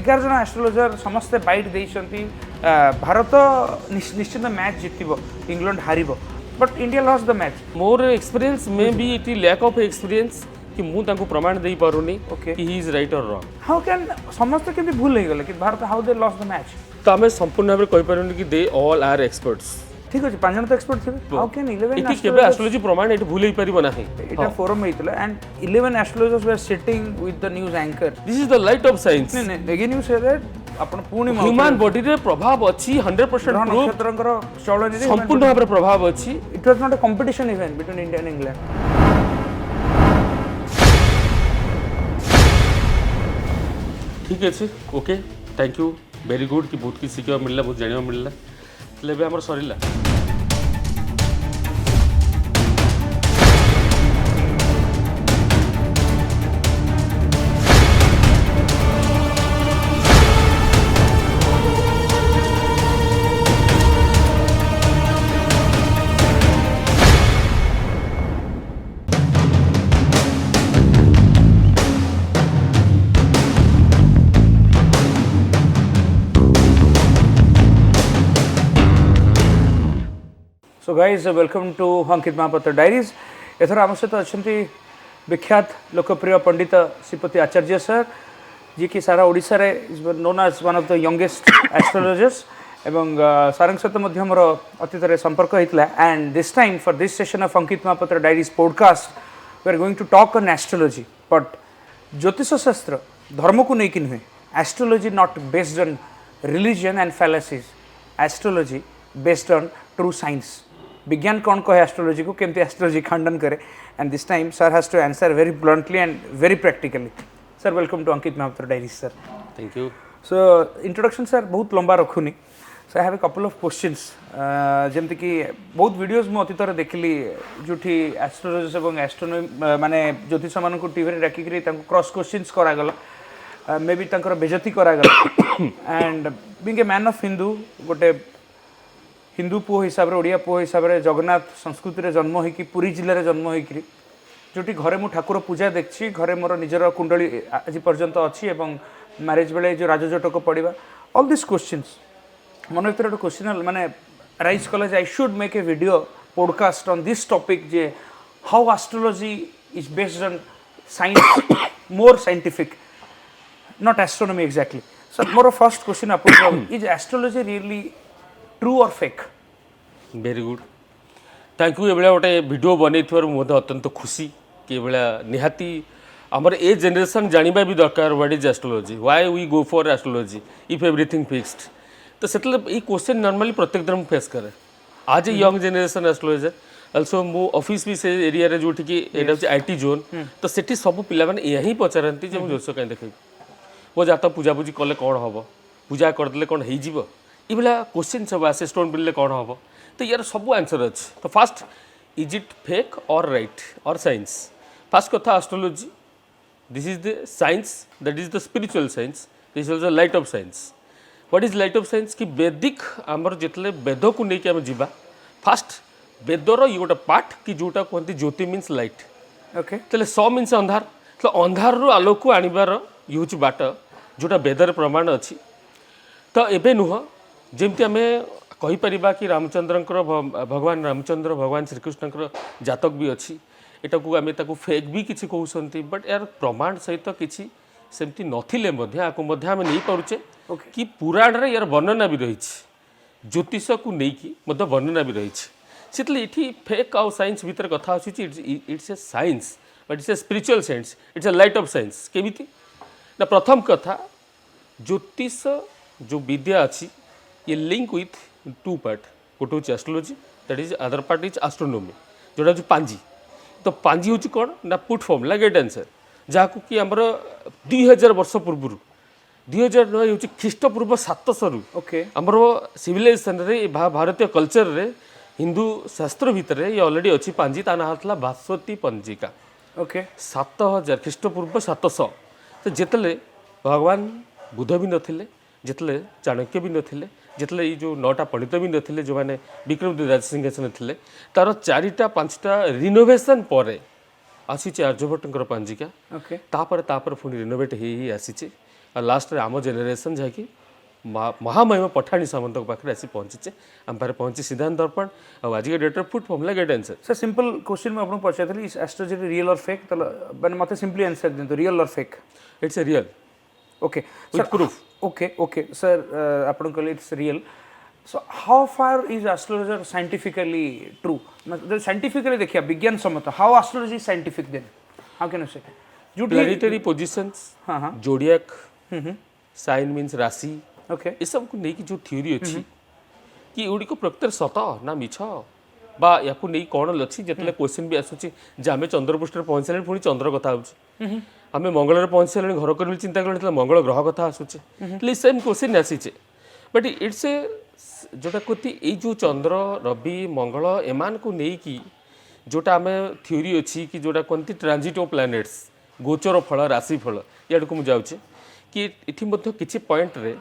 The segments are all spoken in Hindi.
11 जन एस्ट्रोलोजर समस्ते बैट देइछंती भारत निश्चित मैच जितबो इंग्लैंड हारिबो but India loss the match more experience may be it lack of experience कि मु तांको प्रमाण दे पारुनी Okay. कि ही इज राइट और रॉन्ग हाउ कैन समस्त के भूल हो गले कि Bharat how they loss the match तो आम संपूर्ण भाव कहि पारुनी कि दे ऑल आर एक्सपर्ट्स ठीक अछि पांच जन तो एक्सपर्ट थे हाउ कैन 11 इति केबे एस्ट्रोलॉजी प्रमाण एठी भूल ही परिबो नाही इटा फोरम हेतला and 11 astrologers were sitting with the news anchor this is the light of science नहीं अगेन यू से दैट आपण पूर्ण ह्यूमन बॉडी रे प्रभाव अछि 100% प्रूफ नक्षत्रंकर चलनी रे संपूर्ण भाव प्रभाव अछि it was not a competition event between India and England ठीक अच्छे okay thank you very good कि बहुत किसी शिखा मिलला बहुत जानिबा मिलला तले हमर सरीला so guys welcome to Ankit Mahapatra diaries एथर आम सहित अच्छा विख्यात लोकप्रिय पंडित श्रीपति आचार्य सर जी की सारा ओडिशा रे is known as one of the youngest astrologers एवं सारंग सहित मोर अतीत संपर्क होता and this time for this session of Ankit Mahapatra diaries podcast we are going to talk on astrology but ज्योतिष शास्त्र धर्म को लेकिन नुहे astrology not based on religion and fallacies astrology based on true science विज्ञान कौन कहे एस्ट्रोलॉजी को केमती एस्ट्रोलॉजी खंडन करे and this time sir has to answer very bluntly and very practically sir welcome to Ankit Mahapatra diaries sir thank you so introduction sir बहुत लंबा रखुनी so I have a couple of questions जमती कि बहुत वीडियोस मु अतीत देखली जोठी एस्ट्रोलॉजर्स एवं एस्ट्रोनॉमी माने ज्योतिष मान को टीवी रे डाकिकरी तांको क्रॉस क्वेश्चंस करा गला मे बी तांकर बेजती करा गला and being a man of Hindu गोटे हिंदू पुओ हिसाब से ओडिया पुओ हिसाब से जगन्नाथ संस्कृति रे जन्म होइकी पुरी जिले में जन्म होइकी जोटी घरे मु ठाकुर पूजा देखछि घरे मोर निजर कुंडली आज पर्यंत अच्छी एवं मैरिज बेले जो राजजटक पड़ा ऑल दिस क्वेश्चंस मन भर गोटे क्वेश्चन माने राइज कले I should make a video podcast on this topic J how astrology is based on science more scientific not astronomy exactly sir more first question आपको इज एस्ट्रोलॉजी रियली ट्रू और fake very good thank you ये गोटे वीडियो बनई मुझे अत्यंत खुशी कि ये निहाती आमर ए जनरेशन जानिबा भी दरकार what is astrology why we go for astrology if everything fixed तो से क्वेश्चन नॉर्मली प्रत्येक दिन फेस करे आज a young generation astrologer also मो ऑफिस भी से एरिया रे जोठी कि एटा होची आईटी जोन तो सेठी सब पिला माने यही पचारंती जे मु जोश कहीं देखै वो जात पूजा पूजी कले कौन हम पूजा करदे कौन हो जीव ये क्वेश्चन सब आसे स्टोन बिल्ले कौन हम तो यार सब आंसर अच्छे तो फास्ट इज इट फेक और राइट और साइंस फास्ट कथा astrology this is the science that is the spiritual science this is the light of science what is light of science कि वैदिक आमर जितने वेद को लेकिन आम जावा फास्ट वेदर ये गोटे पार्ट कि जोटा कहते ज्योति मीन्स लाइट ओके तेल स मीन्स अंधार तो अंधार रू आलोक को आनिबार ये हूँ बाट जोटा वेदर प्रमाण अच्छी तो एबे नुह जमती आम कहीपर कि रामचंद्र भगवान रामचंद्र भगवान श्रीकृष्ण जातक भी अच्छी यहाँ को आम फेक भी किसी कहते बट यार प्रमाण सहित किसी सेमती नथिले आम नहीं पारे कि पुराण रे यार वर्णना भी रही ज्योतिष को लेकिन वर्णना भी रही से फेक आउ साइंस भितर कथा अच्छी it's a science but it's a spiritual science it's a light of science केमिति ना प्रथम कथा ज्योतिष जो विद्या अच्छी ये लिंक विथ टू पार्ट गोटे हूँ astrology that is other part is astronomy जोटा हूँ पांजी तो पांजी हूँ कौन ना पुट फॉर्मुला गेट आंसर जहाँ को कि आमर 2000 वर्ष पूर्व 2000 हूँ ख्रीष्टपूर्व 700 ओके आमर सिविलाइजेशन रे भारतीय कल्चर रे हिंदू शास्त्र भितर ये ऑलरेडी अच्छी पांजी ता ना था भास्वती पंजिका ओके 7000 ख्रीष्टपूर्व 700 तो जितने भगवान बुद्ध भी नथिले जितने चाणक्य भी नथिले जितने ये जो 9टा पंडित भी नथिले जो मैंने विक्रमादित्य राजसिंहासन थे तार 4टा 5टा रिनोवेशन पर आसी आर्यभट्टर पांजिका ओके तापर पुणी रिनोवेट हो आसी लास्ट रे आम जेनेरेशन जहाँकि महामहिम पठाणी सामंत पाखे आसी पहुँचे आम पाखे पहुँची सिद्धांत दर्पण आज के डेट फुट formula get answer sir simple question मैं आपको पचारी एस्ट्रोलॉजी रियल और फेक मैंने मत सिंपली आंसर दिंतु रियल और fake it's a real okay with proof okay okay sir आपन कहले it's real so how far is astrologer scientifically true मतलब साइंटिफिकली देखिए विज्ञान सम्मत how astrology scientific then how can you say जो प्लैनेटरी पोजीशंस हाँ हाँ जोडियाक साइन मीन्स राशि ओके ये सब को लेकिन जो थ्योरी अच्छी कि एगुड़ी प्रकृतर सत ना मिछ बा या नहीं कौन अच्छी जितने क्वेश्चन भी आसूँ जे आम चंद्रपृष्ठ पहुँचले पुणी चंद्र कथा हो आम मंगल पहुँचले घर कर चिंता कले मंगल ग्रह कथा आसूचे सेम क्वेश्चन आसीचे बट इट्स ए जोटा कहती ये जो चंद्र रवि मंगल एमान को लेकिन जोटा आम थ्योरी अच्छी कि जोटा कहती ट्रांजिट ऑफ प्लैनेट्स गोचर फल राशि फल या को मुझे कि ये किसी पॉइंट रे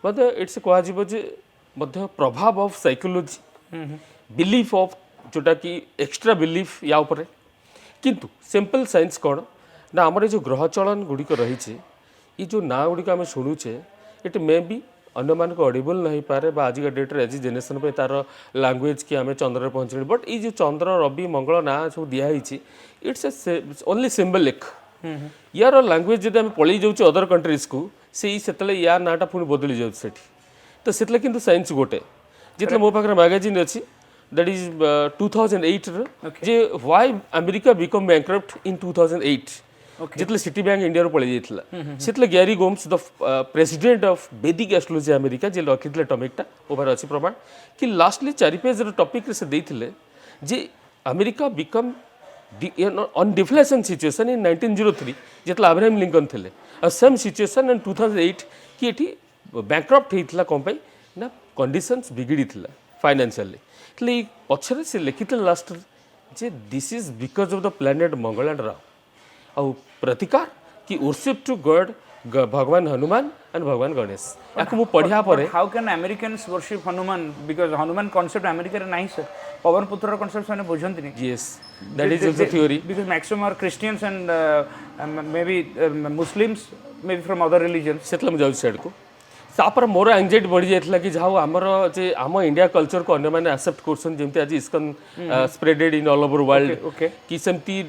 मतलब इट्स कह प्रभाव ऑफ साइकोलॉजी बिलीफ ऑफ जोटा कि एक्स्ट्रा बिलीफ या ऊपर किंतु सिंपल साइंस कौन ना आमर जो ग्रह चलन गुड़िक रही ये जो ना गुड़िक आम शुणुचे इट मे बी अन्य मानक ऑडिबल नहीं पारे आज का डेट्रे आज जेनेरेशन पे तार लैंग्वेज कि आम चंद्र पहुँचे बट ये जो चंद्र रवि मंगल ना सब दिखाई इट्स ए ओनली सिम्बलिक यार लैंग्वेज जब आम पलि जाऊँ अदर कंट्रीज को से यार नाटा पुणी बदली जाऊँ तो से किंतु साइंस गोटे जितने मो पाखे मैगजीन अच्छी दैट इज 2008 जे why America become bankrupt in 2008 जितने सिटी बैंक इंडिया रो पलि जाइतला सेतले Gary Gomes the president of Vedic astrology America जे लखितले टॉपिकटा ओवर अछि प्रमाण कि लास्टली 4 पेज रो टॉपिक रे से देइथिले जे America become on deflation situation in 1903 जितला अब्राहम लिंकन थे सेम सिचुएसन इन 2008 कि ये बैंकरप्ट होता कौन पाई ना कंडीशंस बिगड़ी थी फाइनेंशियली इसलिए पछरे से लिखी last J this is because of the planet Mangal and Rahu आउ प्रतिकार कि वर्शिप टू गॉड भगवान हनुमान एंड भगवान गणेश या पढ़िया पर how can Americans worship Hanuman because Hanuman concept America रे नहीं सर पवन पुत्र कॉन्सेप्ट माने बुझंती नहीं yes that is also theory because maximum are Christians and may be Muslims may be from other religions सेतला हम जाउ साइड को तापर मोर एंजाइटी बढ़ी जाइए कि जाओ आमर जे आम इंडिया कल्चर को अन्य मैंने एक्सेप्ट करसन जेमती आज ISKCON spreaded in all over world कि सेमती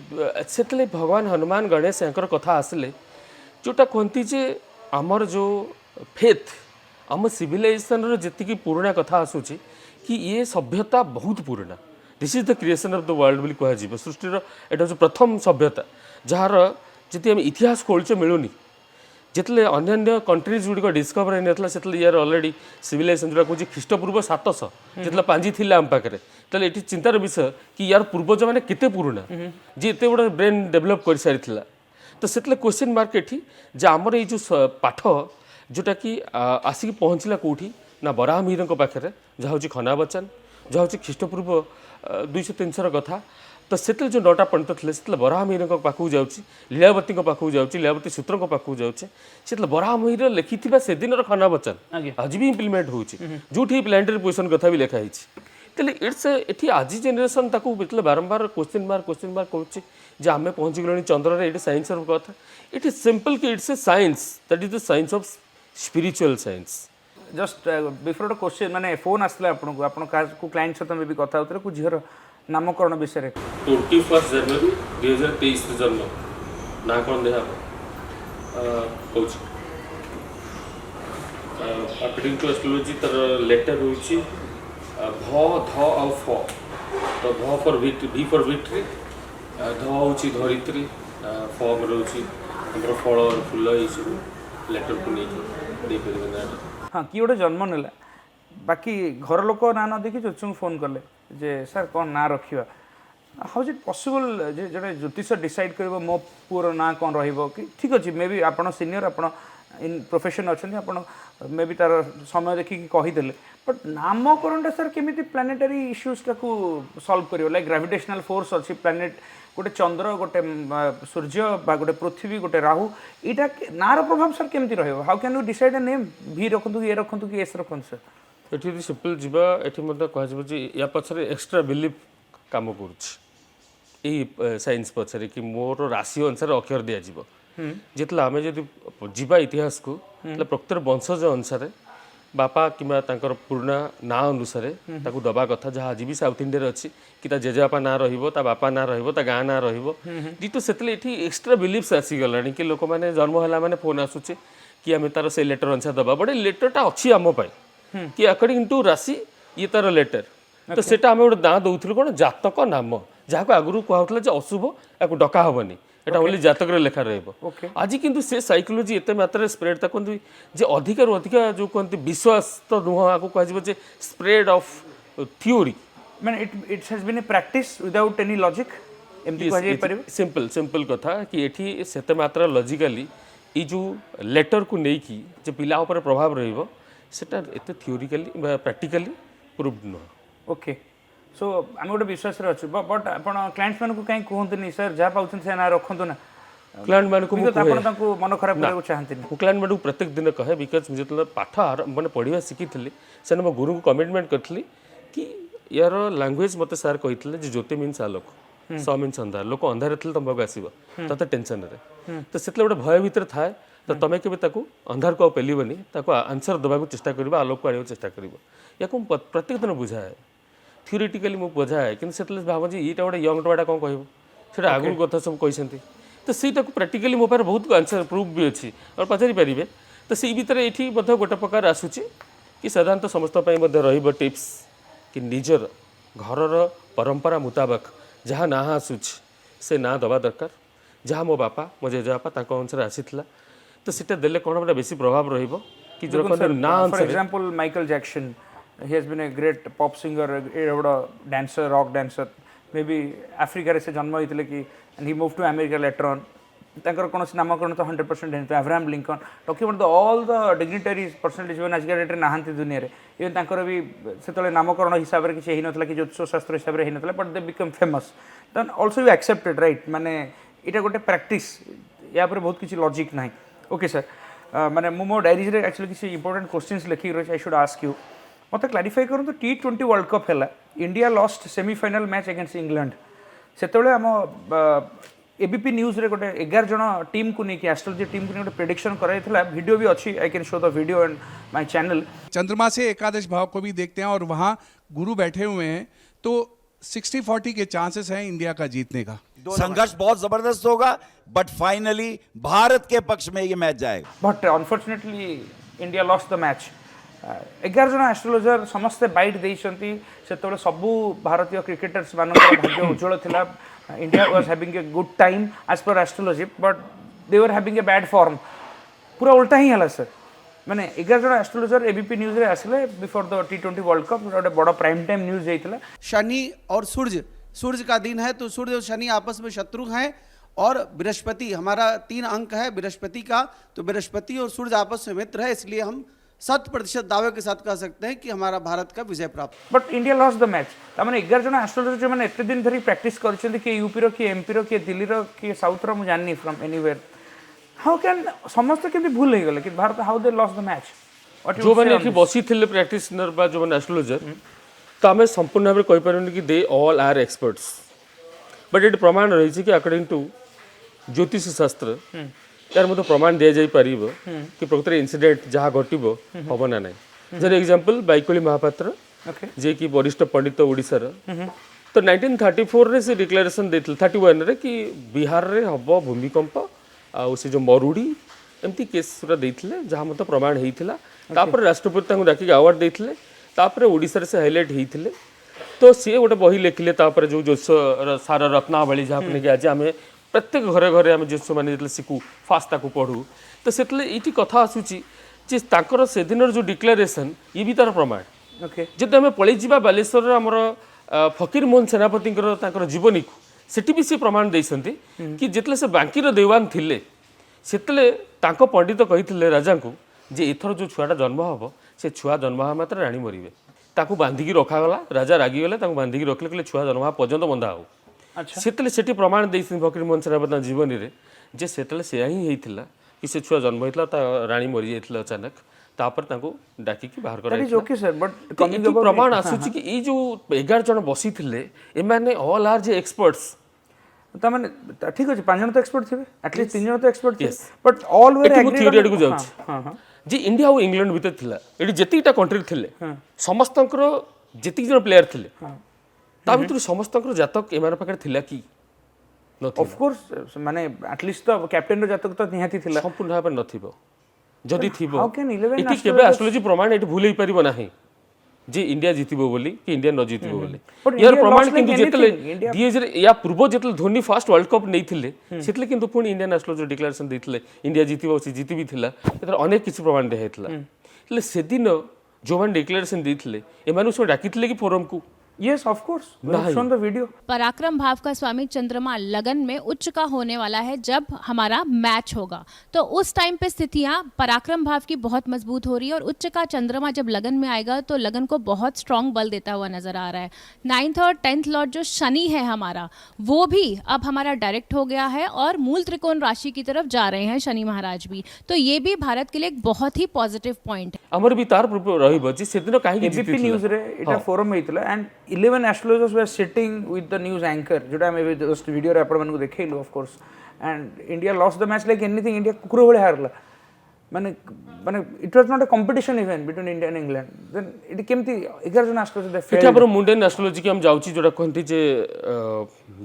सेतले भगवान हनुमान गणेश यांकर कथा आसले जोटा कहती जे आमर जो फेथ आम सिविलाइजेशन रो जति पुराना कथा आसूची कि ये सभ्यता बहुत पुराना this is the creation of the world बोली कह सृष्टिर एटा जो प्रथम सभ्यता जार जी आम इतिहास खोलचे मिलूनी जितने अन्य कंट्रीज गुड़िक डिस्कवर होता से यार अलरेडी सिविलाइजेशन जो कहे ख्रीष्टपूर्व 700 जितने पांजी थी आम पाखे तो ये चिंतार विषय कि यार पूर्वज मैंने केते पुराना जी एत बड़ा ब्रेन डेभलप कर सारी तो से क्वेश्चन मार्क ये जे आमर ये जो पाठ जोटा कि आसिक पहुँचला कौटी ना बराह मिहिर पाखे जहाँ हूँ खना बचन जहाँ हूँ ख्रीष्टपूर्व 200-300 कथा तो से जो 9टा पंडित थे से बराह मिहिर पाखक जाऊँगी लीलावती पाखक जाऊँगी लीलावती सूत्र पाखक जाऊँचे से बराह मिहिर लिखि से दिन खना बचन आज भी इम्प्लीमेंट हो प्लानेटरी पोजिशन कथा भी लिखाई तेल इट्स ये आज जेनेरेशन ताकू बितले बारंबार क्वेश्चन मार्क करुच्चे जे आम पहुँची गले चंद्र ये साइंस कथा इट इज सिंपल कि it's a science that is the science of spiritual science just before question माने फोन आसला आपको आपण को क्लाइंट सहित में भी कथा होतरे को झीर नामकरण विषय 21 जनवरी 2023 जन्म ना कौन देहा कोच अकॉर्डिंग टू एस्ट्रोलॉजी तर लेटर होची भ ध और फ तो भ फॉर वी फॉर विक्ट्री ध होची धरित्री फ होची हमर फल और फूल ये सब लेटर को नहीं दे परिबे ना हाँ किए गोटे जन्म नेला बाकी घर लोक ना न देखी चुचुंग फोन कले जे सर कौन ना रखा हाउ इज इट पॉसिबल जे जड़े ज्योतिष डिसाइड कर मो पुअर ना कौन रहिबो कि ठीक अच्छे मे बी आप सीनियर आप इन प्रोफेशन अच्छा आप मे बी तार समय देखिए कहीदेले बट नामकरणटा सर केमी प्लानेटरी इश्यूज़ टाक सल्व कर लाइक ग्राविटेशनल फोर्स अच्छी प्लानेट गोटे चंद्र गोटे सूर्य बा गोटे पृथ्वी गोटे राहु यहाँ नार प्रभाव सर केमती रहिबो how can you decide a name भी रखु कि ए रखु कि एस रखु सर ये सिंपल जीवा ये कह या पछरे एक्स्ट्रा बिलीफ काम कर साइंस पछरे कि मोर राशि अनुसार अक्षर दिज्व ଯେତେବେଳେ ଆମେ ଯଦି ଯିବା ଇତିହାସକୁ ତାହେଲେ ପ୍ରକୃତରେ ବଂଶଜ ଅନୁସାରେ ବାପା କିମ୍ବା ତାଙ୍କର ପୁରୁଣା ନାଁ ଅନୁସାରେ ତାକୁ ଦେବା କଥା ଯାହା ଆଜି ବି ସାଉଥ ଇଣ୍ଡିଆରେ ଅଛି କି ତା ଜେଜେବାପା ନାଁ ରହିବ ତା ବାପା ନାଁ ରହିବ ତା ଗାଁ ନାଁ ରହିବ ଯେହେତୁ ସେତେବେଳେ ଏଠି ଏକ୍ସଟ୍ରା ବିଲିଫ୍ସ ଆସିଗଲାଣି କି ଲୋକମାନେ ଜନ୍ମ ହେଲା ମାନେ ଫୋନ୍ ଆସୁଛି କି ଆମେ ତାର ସେଇ ଲେଟର ଅନୁସାରେ ଦେବା ବଟ୍ ଏ ଲେଟରଟା ଅଛି ଆମ ପାଇଁ କି ଆକର୍ଡିଂ ଟୁ ରାଶି ଇଏ ତାର ଲେଟର ତ ସେଟା ଆମେ ଗୋଟେ ନାଁ ଦଉଥିଲୁ କ'ଣ ଜାତକ ନାମ ଯାହାକୁ ଆଗରୁ କୁହାହଉଥିଲା ଯେ ଅଶୁଭ ୟାକୁ ଡକା ହବନି এটা ওনলি জাতকরে লেখা রহব আজ কিন্তু সে সাইকোলজি এতে মাত্রায় স্প্রেড তা কুহতি যে অধিকার অধিকা যে কুহতি বিশ্বাস তো নুহ আকু কুহযিব যে স্প্রেড অফ থিওরি মানে it has been a practice without any logic এমতি কুহযাই পারিব সিম্পল কথা কি এটি সেতে মাত্রা লজিক্যালি এই যে লেটর কু নেই কি যে পিলা উপরে প্রভাব রহিব সেটা এতে থিওরিক্যালি বা প্র্যাকটিক্যালি প্রুভড নুহ ওকে সো আমি গোটে বিশ্বাসরে অছু বট আপন ক্লায়েন্টস মানকু কাই কুহন্তনি স্যার যা পাউছন সে না রখন্তু না ক্লায়েন্ট মানকু মু আপন তাଙ୍କୁ মন ଖରାପ କରିବାକୁ ଚାହାନ୍ତିନି ମୁଁ କ୍ଲାଏଣ୍ଟ ମାନଙ୍କୁ ପ୍ରତ୍ୟେକ ଦିନ କହେ ବିକଜ ମୁଁ ଯେତେବେଳେ ପାଠ ମାନେ ପଢ଼ିବା ଶିଖିଥିଲି ସେଦିନ ମୋ ଗୁରୁଙ୍କୁ କମିଟମେଣ୍ଟ କରିଥିଲି କି ୟାର ଲାଙ୍ଗୁଏଜ ମୋତେ ସାର୍ କହିଥିଲେ ଯେ ଜ୍ୟୋତି ମିନ୍ସ ଆଲୋକ ସ ମିନ୍ସ ଅନ୍ଧାର ଲୋକ ଅନ୍ଧାରରେ ଥିଲେ ତମ ପାଖକୁ ଆସିବ ତତେ ଟେନସନରେ ତ ସେତେବେଳେ ଗୋଟେ ଭୟ ଭିତରେ ଥାଏ ତ ତମେ କେବେ ତାକୁ ଅନ୍ଧାରକୁ ଆଉ ପେଲିବନି ତାକୁ ଆନ୍ସର ଦେବାକୁ ଚେଷ୍ଟା କରିବ ଆଲୋକକୁ ଆଣିବାକୁ ଚେଷ୍ଟା କରିବ ୟାକୁ ମୁଁ ପ୍ରତ୍ୟେକ ଦିନ ବୁଝାଏ থিওরিটিକାଲି ମୁଁ ବୁଝାଏ କିନ୍ତୁ ସେତେବେଳେ ଭାବନ୍ତି ଏଇଟା ଗୋଟେ ୟଙ୍ଗ ଟୁଆଟା କ'ଣ କହିବ ସେଇଟା ଆଗରୁ କଥା ସବୁ କହିଛନ୍ତି ତ ସେଇଟାକୁ ପ୍ରାକ୍ଟିକାଲି ମୋ ପାଖରେ ବହୁତ ଆନ୍ସର ପ୍ରୁଫ୍ ବି ଅଛି ଆଉ ପଚାରି ପାରିବେ ତ ସେଇ ଭିତରେ ଏଇଠି ମଧ୍ୟ ଗୋଟେ ପ୍ରକାର ଆସୁଛି କି ସାଧାରଣତଃ ସମସ୍ତଙ୍କ ପାଇଁ ମଧ୍ୟ ରହିବ ଟିପ୍ସ କି ନିଜର ଘରର ପରମ୍ପରା ମୁତାବକ ଯାହା ନାଁ ଆସୁଛି ସେ ନାଁ ଦେବା ଦରକାର ଯାହା ମୋ ବାପା ମୋ ଜେଜେବାପା ତାଙ୍କ ଅନୁସାରେ ଆସିଥିଲା ତ ସେଇଟା ଦେଲେ କ'ଣ ଗୋଟେ ବେଶୀ ପ୍ରଭାବ ରହିବ କି ଯେଉଁ ନାଁ for example Michael Jackson he has been a great pop singer a dancer rock dancer maybe Africa रे से जन्म होइतले कि and he moved to America later on तांकर कोनोस नामकरण तो 100% हेन Abraham Lincoln talking about all the dignitaries personalities one आज डेट रे नाहंती दुनिया रे इवन तांकर भी सेतले नामकरण हिसाब रे किछ हेइ नथला कि ज्योतिष शास्त्र हिसाब रे हेइ नथला but they become famous then also you accepted right माने इटा गोटे प्रैक्टिस या पर बहुत किछ लॉजिक नाही ओके सर माने मो डायरीज रे एक्चुअली किछ इंपोर्टेंट क्वेश्चंस लिखि रो आई शुड आस्क यू मतलब क्लारिफाई करूँ तो T20 वर्ल्ड कप है India lost semifinal match against England से आम एबीपी न्यूज रे गोटे 11 जन टीम को नहीं एस्ट्रोलॉजी टीम को नहीं प्रेडिक्शन कराइला वीडियो भी अच्छी I can show the video and my channel चंद्रमा से एकादश भाव को भी देखते हैं और वहाँ गुरु बैठे हुए हैं तो 60-40 के चांसेस हैं इंडिया का जीतने का संघर्ष बहुत जबरदस्त होगा बट फाइनली भारत के पक्ष में ये मैच जाएगा but unfortunately India lost the match 11 जन एस्ट्रोलोजर समस्ते बैट देइछंती सेतबे सबु भारतीय क्रिकेटर्स मानकर भाग्य उज्जवल थिला India was having a good time as per astrology but they were having a bad form पूरा उल्टा ही हला सर माने 11 जन एस्ट्रोलॉजर एबीपी न्यूज रे आसले before the T20 world cup गोटे बड़ प्राइम टाइम न्यूज जाइतला शनि और सूर्य का दिन है तो सूर्य और शनि आपस में शत्रु हैं और बृहस्पति हमारा 3 अंक है बृहस्पति का तो बृहस्पति और सूर्य आपस में मित्र है इसलिए हम 100% दावे के साथ कह सकते हैं कि हमारा भारत का विजय प्राप्त but India lost the match तामाने 11 जन एस्ट्रोलॉजर जो माने एते दिन धरी प्रैक्टिस करछन्ती कि यूपी रो कि एमपी रो कि दिल्ली रो कि साउथ रो मु जाननी फ्रॉम एनीवेयर हाउ कैन समस्त केमि भूल हो गेले कि Bharat how they lost the match जो माने एठी बसी थिले प्रैक्टिशनर बा जो माने एस्ट्रोलॉजर तो आमे संपूर्ण भाबे कहि परनी कि they all are experts but एट प्रमाण रही कि अकॉर्डिंग टू ज्योतिष शास्त्र यार मत प्रमाण दि जाई पारिबो कि प्रकृत इंसिडेंट जहाँ घटिबो हबो ना नहीं जर एग्जांपल बाइकोली महापात्र जे कि वरिष्ठ पंडित ओडिसा रो तो 1934 रे से डिक्लेरेशन देथिल 31 रे कि बिहार रे हबो भूमिकंप आ से जो मरुड़ी एमती केस रा देथिले जहाँ मत प्रमाण हेइथिला तापर राष्ट्रपति तांको डाकी अवार्ड देथिले तापर ओडिसा रे से हाईलाइट हेइथिले तो सी गोटे बही लिखिले तापर जो जोश सार रत्नावली जहाँ कि आज आम प्रत्येक घरे घरे आम जोश मैंने शिखु फास्ट ताकू पढ़ू तो से ये कथा आसूची जे ताकर से दिन जो डिक्लेरेशन ये भी तार प्रमाण ओके जब आम पलैजा बालेश्वर आमर फकीर मोहन सेनापति जीवनी को सेठी भी सी प्रमाण देइसंती कि जितले से बांकीर देवान थिले सेतले तांको पंडित कहिथिले राजा को जे एथर जो छुआटा जन्म हबो से छुआ जन्म हा मात्र रानी मरिबे ताकू बांधिकी रखागला राजा रागिगले ताकू बांधिकी रखले कहले छुआ जन्म हा पर्यंत बंधा हो अच्छा सेतले सेठी प्रमाण देइसिन फकीर मोहन सेनापति जीवनी रे जे सेतले सेया ही हेइथिला कि से छुआ जन्म हेइतला ता रानी मरि जाइथिला अचानक तापर तांको डाकी की बाहर करा ओके सर बट कमिंग प्रमाण आसुची कि ई जो 11 जन बसी थिले ए माने ऑल आर जे एक्सपर्ट्स ता माने ठीक अछि 5 जन तो एक्सपर्ट थिबे एटलीस्ट 3 जन तो एक्सपर्ट थिबे बट ऑल वेयर एटी थियोरी आडू जाउछ हां हां जे इंडिया और इंग्लैंड भीतर थिला एटी जेतिटा कंट्री थिले समस्तंकर जेति जन प्लेयर थिले ता भीतर समस्तंकर जातक एमार पाकर थिला की ऑफ कोर्स माने एटलीस्ट तो कैप्टन रो जातक तो निहाती थिला संपूर्ण भाबे नथिबो जदि थिबो how can 11 एटी केबे एस्ट्रोलॉजी प्रमाण एटी भूल परिबो नाही जे इंडिया जीतिबो बोली कि इंडिया न जीतिबो बोली But यार India प्रमाण lost किंतु like जेतले anything. India- 2000 या पूर्व जेतले धोनी फर्स्ट वर्ल्ड कप नैथिले सेतले किंतु पुणी इंडियन एस्ट्रोलॉजी डिक्लेरेशन दैथिले इंडिया जीतिबो से जीति भी थिला एतर अनेक किछि प्रमाण दे हेतला એટલે સેદિન જો મને ડિક્લેરેશન ଦେଇଥିଲେ એમાંનું શું ડાકીଥିଲେ કે ફોરમ को yes of course we have shown the video पराक्रम भाव का स्वामी चंद्रमा लगन में उच्च का होने वाला है जब हमारा मैच होगा, तो उस टाइम पे स्थितियां पराक्रम भाव की बहुत मजबूत हो रही है और उच्च का चंद्रमा जब लगन में आएगा तो लगन को बहुत स्ट्रांग बल देता हुआ नजर आ रहा है। 9th और 10th लॉर्ड जो शनि है हमारा, वो भी अब हमारा डायरेक्ट हो गया है और मूल त्रिकोण राशि की तरफ जा रहे हैं शनि महाराज भी, तो ये भी भारत के लिए एक बहुत ही पॉजिटिव पॉइंट है। ଆମର ବି ତାର ରହିବ ଯେ ସେଦିନ କାହିଁକି ABP ଜିତିଥିଲେ न्यूज रे इटा फोरम हेतला and 11 astrologers were sitting with the news anchor जोटा मे जस्ट वीडियो रे आपण मानको देखैलु of course and India lost the match like anything India कुकुर भले हारला माने माने it was not a competition even between India and England then it केमती 11 जन एस्ट्रोलॉजर दे ଏଠି ଆମର ମୁଣ୍ଡେନ୍ ଆଷ୍ଟ୍ରୋଲୋଜି କି ଆମେ ଯାଉଛି ଯୋଉଟା କହନ୍ତି ଯେ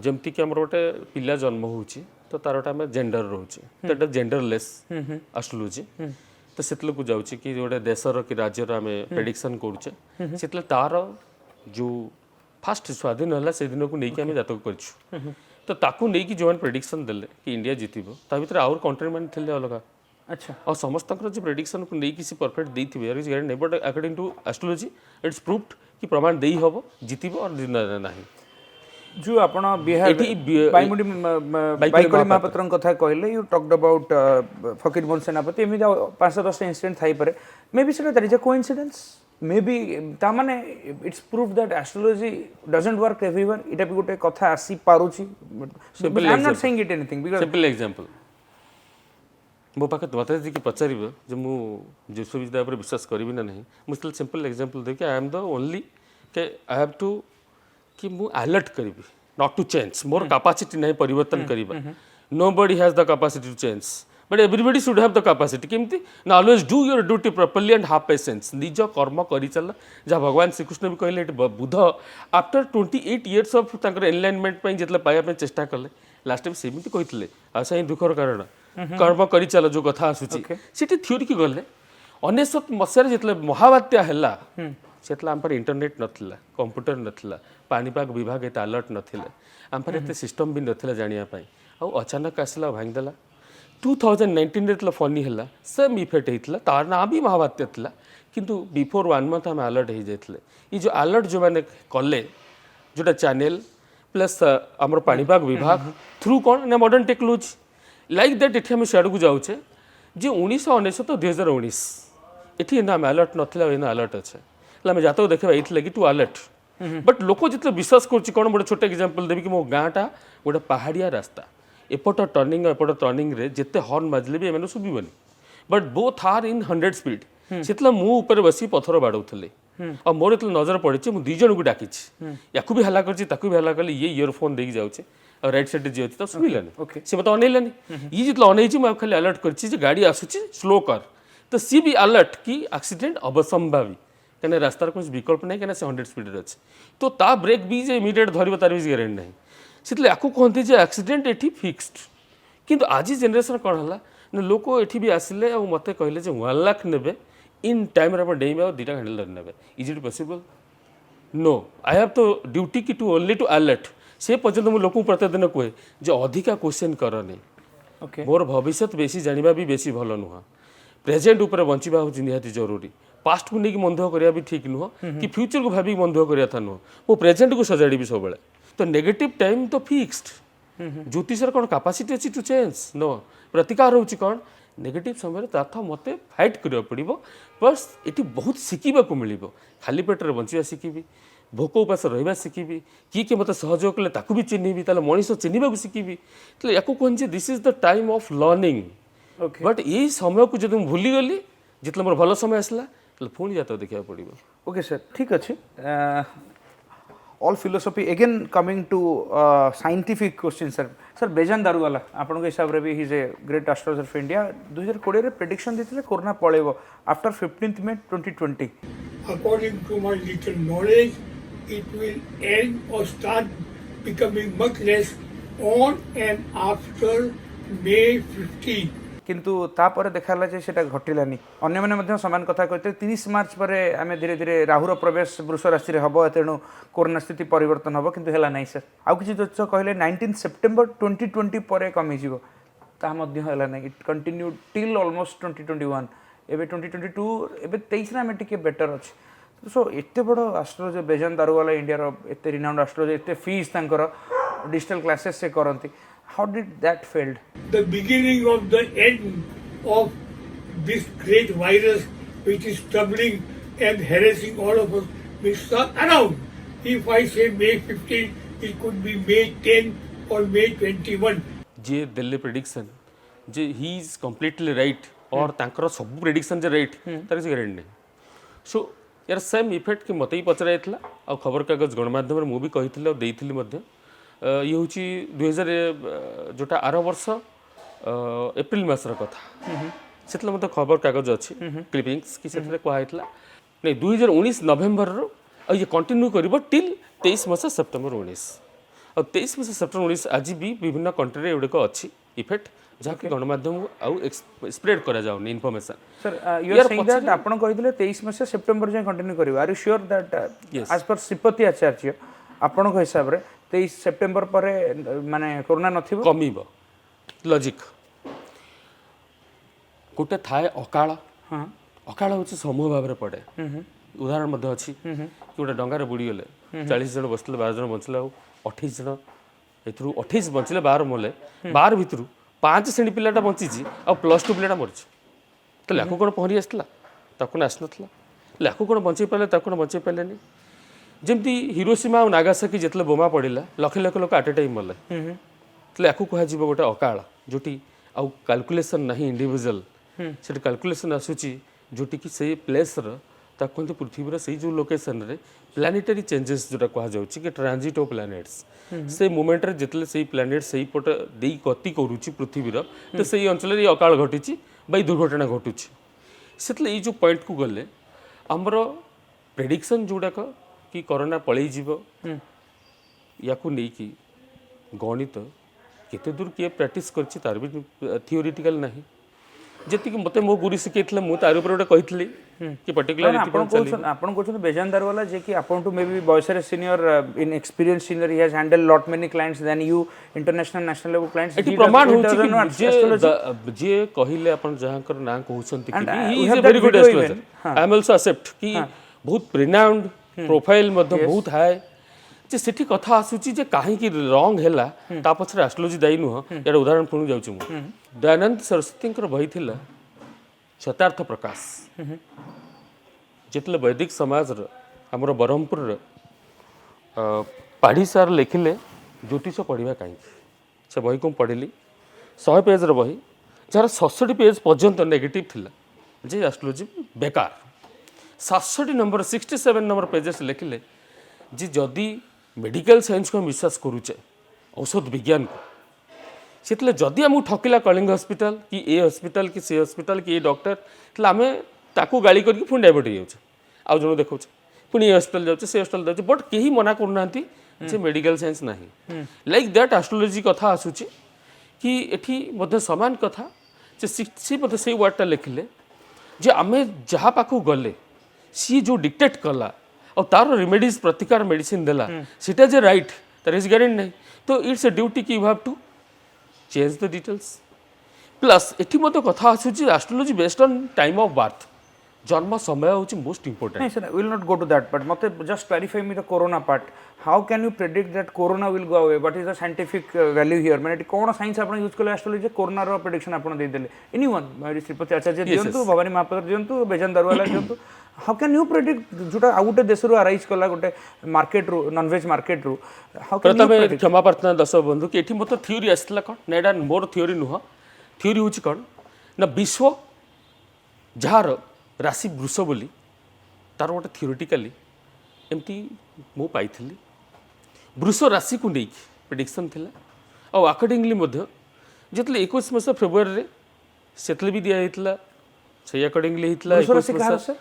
ଯେମିତି କି ଆମର ଗୋଟେ ପିଲା ଜନ୍ମ ହଉଛି ତ ତାରଟା ଆମେ ଜେଣ୍ଡର ରହୁଛି ତ ଏଟା ଜେଣ୍ଡରଲେସ୍ ଆଷ୍ଟ୍ରୋଲୋଜି ତ ସେତଲକୁ ଯାଉଛି କି ଗୋଟେ ଦେଶର କି ରାଜ୍ୟର ଆମେ ପ୍ରେଡିକ୍ସନ କରୁଛେ ସେତଲେ ତାର ଯୋଉ ଫାଷ୍ଟ ସ୍ୱାଧୀନ ହେଲା ସେ ଦିନକୁ ନେଇକି ଆମେ ଜାତକ କରିଛୁ ତ ତାକୁ ନେଇକି ଯୋଉମାନେ ପ୍ରେଡିକ୍ସନ ଦେଲେ କି ଇଣ୍ଡିଆ ଜିତିବ ତା ଭିତରେ ଆହୁରି କଣ୍ଟ୍ରି ମାନେ ଥିଲେ ଅଲଗା अच्छा और समस्तଙ୍କର जो प्रेडिक्शन को नहीं से परफेक्ट ଦେଇଥିବେ यार is guarantee but according to astrology it's proved कि प्रमाण देई हबो जीतिबो और नहीं जो आपण बिहार एठी बाईमुडी बाईकली महापात्रन कथा कहले यू टॉक्ड अबाउट फकीर मोहन सेनापति एमि 5-10 इंसिडेंट थाई परे मे बी सेटा that is a coincidence may be ता माने it's proof that astrology doesn't work everyone इटा भी गोटे कथा आसी पारुची I am not saying it anything because simple example मो पाखे मत कि पचार जो मु विश्वविद्यालय पर विश्वास करी ना नहीं मुझे सिंपल एग्जांपल देखिए आई एम द ओनली के आई हैव टू कि मु अलर्ट करी not to change more capacity नहीं परिवर्तन करबा nobody has the capacity to change but everybody should have the capacity केमती ना always do your duty properly and have patience निज कर्म करी चल जहाँ भगवान श्रीकृष्ण भी कहले बुध आफ्टर 28 इयर्स ऑफ तांकर एनलाइनमेंट पे जेतले पाया चेष्टा कले लास्ट टाइम सेमिति कहितले आ सही दुखर कारण कर्म करी चल जो कथा आसुची सेठी थ्योरी की गले 1900 मसिया जितले महाबात्या हैला सेतला हम पर इंटरनेट नथिला कंप्यूटर नथिला पानीपाग विभाग एत अलर्ट नथिले हम पर एते सिस्टम भी नथिला जानिया पई आ अचानक आसला भांग देला 2019 रे तला फनी हैला सेम इफेक्ट हेतला तार ना भी महाबात्या थिला किंतु बिफोर 1 मंथ हम अलर्ट हे जेतले ई जो अलर्ट जो माने कले जोटा चैनल प्लस हमर पानीपाग विभाग थ्रू कोन ना मॉडर्न टेक्नोलॉजी लाइक दैट एठी हम सियाड़ को जाऊे जे 1999 तो 2019 एठी ना अलर्ट नथिला एना अलर्ट अच्छे आम जातक देखा ये लगी टू अलर्ट बट लोक जिते विश्वास करुच्ची कौन गोटे छोटे एग्जांपल देवी कि मो गाँटा गोटे पहाड़िया रास्ता एपट टर्निंग एपट टर्निंग रे जिते हॉर्न बाजले भी एम शुभन but both are in 100 speed से मुझे बस पथर बाड़ौली और मोर जो नजर पड़ी मुझे दी जन को डाकी या भी हला कर हला कली ये इयरफोन देकी जाऊे और राइट साइड जी अच्छी शुभिलानी सी मत अनैलानी ये जो अनैची मुझे खाली अलर्ट कर गाड़ी आसूची स्लो कर तो सी भी अलर्ट कि एक्सीडेंट अवसंभावी कहीं रास्तार कौन विकल्प नहीं कहीं 100 स्पीड अच्छे तो ता ब्रेक भी जे इमिडिएट धरब तार भी गारंटी नहीं से आपको कहते हैं एक्सीडेंट ये फिक्सड किंतु आज जेनेरेशन कौन है ना लोक ये भी आसिले और मत कहले 1 लाख ने इन टाइम आप डेइबे और 2टा हैंडल ने is it possible no I have to duty कि टू ओनली टू अलर्ट से पर्यटन मुझे लोक प्रतिदिन कहे जो अधिका क्वेश्चन करनी मोर भविष्य बेसी जाना भी बेसी भल नुह प्रेजेंट उपर बंचा हूँ निहाती जरूरी पास्ट को लेकिन मन दुख करा भी ठीक नुह कि फ्यूचर को भाविक मन दुख करा था नुह वो प्रेजेंट को सजाड़ी सब तो नेगेटिव टाइम तो फिक्सड ज्योतिषर कौन कैपेसिटी अच्छी टू चेंज नो प्रतिकार होची कौन नेगेटिव समय तथा मत फाइट करा पड़ो बस ये बहुत शिखा मिल खाली पेटर बंचा शिखी भोक उपास रहा शिखी किए मत सहयोग कले ताकू भी चिन्हबी ताले मनीष चिन्हवा शिखी तो या कहूँ this is the time of learning but ये समय को जब भूलीगली जितने मोर भल समय आसला पुणी जात देखा पड़ो ओके सर ठीक अच्छे all philosophy again coming to scientific questions sir. Sir बेजान दारूवाला आपन के हिसाब रे भी he is a great astrologer of India 2020 रे prediction देथिले कोरोना पळेबो after 15th May 2020. According to my little knowledge, it will end or start becoming much less on and after May 15. किंतु तापर देखाला जे सेटा घटिलानी अन्य माने मध्य समान कथा कहते 30 मार्च पर आमे धीरे धीरे राहुर प्रवेश वृष राशि रे हबो तेणु कोरोना स्थिति परिवर्तन हबो किंतु हेला नै सर आउ किछि जोच कहले 19 सेप्टेम्बर 2020 पर कमी जीवो ता मध्य हेला नै इट कंटिन्यू टिल ऑलमोस्ट 2021 एबे 2022 एबे 23 रा टिके बेटर अछि सो एते बडो एस्ट्रोलॉजर बेजान दारूवाला इंडिया रो एते रिनाउंड एस्ट्रोलॉजर एते फीस तांकर डिजिटल क्लासेस से करंती how did that failed? The beginning of the end of this great virus which is troubling and harassing all of us will start around. If I say May 15, it could be May 10 or May 21. J Delhi prediction J he is completely right और तांकर सब प्रेडिक्शन जे राइट तार किसी गारंटी नहीं सो यार सेम इफेक्ट कि मत ही पचरा जाता आ खबर कागज गणमाध्यम मुझे कही और देती ये हूँ 2000 जोटा आर वर्ष एप्रिल मासर कथा से मत खबर कागज अच्छी क्लिपिंग्स कि कहला नहीं 2019 नवेम्बर ये कंटिन्यू कर टिल 23 मस सेप्टेम्बर 19 और 23 मस सेप्टेम्बर 19 आज भी विभिन्न कंट्री एगुड़िक अच्छी इफेक्ट जहाँकि गणमाध्यम आउ स्प्रेड करा जाउनी information sir you are saying that आपण कहिदिले 23 मस सेप्टेम्बर जे कंटिन्यू करियो are you sure that as per Shripati आचार्य आपण को हिसाब रे 23 सेप्टेम्बर पर माने कोरोना नथिबो कमिबो लॉजिक गोटे थाए अकाल हां अकाल होची समूह भाव रे पड़े उदाहरण मध्ये अछि कि गोटे डंगारे बुड़ी गेले 40 जन बसले 12 जन बचले 28 जन एथरु 28 बचले 12 मोले 12 भितरु 5 श्रेणी पिलाटा बंचीची आ +2 पिलाटा मरची तो लाखो कोन पहरी आसला ताको ना आसनथला लाखो कोन बंचै पाले ताको कोन बंचै पालेनी जमती हिरोशिमा और नागासाकी जितले बोमा पड़िला लक्ष लक्ष लोक आट ए टाइम मले तो या कह गोटे अकाल जोटी आउ कैलकुलेशन नहीं इंडिविजुअल से कैलकुलेशन आसूची जोटी कि से प्लेस कहते पृथ्वी से जो लोकेशन रे प्लानेटरी चेंजेस जोटा कह जाउची कि ट्रांजिट ऑफ प्लैनेट्स से मोमेंट रे जितले से प्लैनेट से पट दे गति करूची पृथ्वी तो से अंचल ये अकाल घटी दुर्घटना घटुची से जो पॉइंट को गले आमर प्रेडिक्शन जोड़ाक कि कोरोना पलि जीव या नहीं गणित केते दूर किए प्रैक्टिस करछि तार भी थियोरिटिकल नहीं जति कि मते मो गुरु सिखेइथले मु तार ऊपर गोटे कहितली कि पर्टिकुलर आपण कोछन बेजान दारवाला जे कि आपण टू मे बी बॉयस रे senior in experience senior he has handle lot many clients then you international national level clients एटी प्रमाण होछि कि जे कहिले आपण जहांकर ना कहउछंती कि he is a very good astrologer I am also accept कि बहुत प्रिनाउंड प्रोफाइल मध्य बहुत हाई जे सेठी कथा आसुची जे काहे कि रॉन्ग हैला ता पछरे एस्ट्रोलॉजी दाई नुह यार उदाहरण पुणी जाउची मु दयानंद सरस्वतींकर बही थिला शतार्थ प्रकाश जितले वैदिक समाज र हमर बरहमपुर र पाढ़ी सार लिखिले ज्योतिष पढ़िबा काहे से बही को पढ़िली 100 पेज र बही जार 67 पेज पर्यंत नेगेटिव थिला जे एस्ट्रोलॉजी बेकार 67 नंबर 67 नंबर पेजेस लिखिले जी जदि मेडिकल साइंस को विश्वास करुचे औषध विज्ञान को से जदि आमको ठकिला कलिंग हॉस्पिटल कि ए हॉस्पिटल कि से हॉस्पिटल कि ए डॉक्टर तो आम ताकू गाड़ी करके पुणी डायवर्ट हो जाऊे आउ जन देखा पुणी ए हॉस्पिटल जाऊे से हॉस्पिटल जाऊे बट कहीं मना करना जे मेडिकल साइंस नहीं लाइक दैट एस्ट्रोलॉजी कथा आसूची कि एठी मध्य समान कथा सी मत से वर्डटा लिखिले जे आम जहाँ पाखु गले सी जो डिक्टेट कला और तार रेमेडीज प्रतिकार मेडिसिन देला सीटा जे राइट तार इज गारंटी नहीं तो इट्स अ ड्यूटी कि you have to change the details plus एठी मत कथा आसूची astrology based on time of birth जन्म समय होची मोस्ट इंपोर्टेंट नहीं sir will not go to that but मते just clarify me the corona part how can you predict that corona will go away what is the scientific value here माने कोन साइंस आपण यूज करले एस्ट्रोलॉजी कोरोना रो प्रेडिक्शन आपण दे देले एनीवन माय श्रीपति आचार्य दियंतु भवानी महापात्र दियंतु बेजन दरवाला दियंतु हाउ कैन यू प्रेडिक्ट जोटा आ गोटे देश रो अराइज कला गोटे मार्केट रो नॉन वेज मार्केट रो हाउ कैन यू प्रथम क्षमा प्रार्थना दस बंधु कि एठी मत थ्योरी आसला कोन नेडा मोर थ्योरी नुह थ्योरी होची कोन ना विश्व जार राशि वृष बोली तार गोटे थियोरिटिकाली एमती मु पाइली वृष राशि को नहीं प्रेडिक्शन थिला और अकॉर्डिंगली मध्य जितले 21 मस फेब्रुआरी सेतले भी दिया हितला से अकॉर्डिंगली हितला वृष राशि कहाँ से?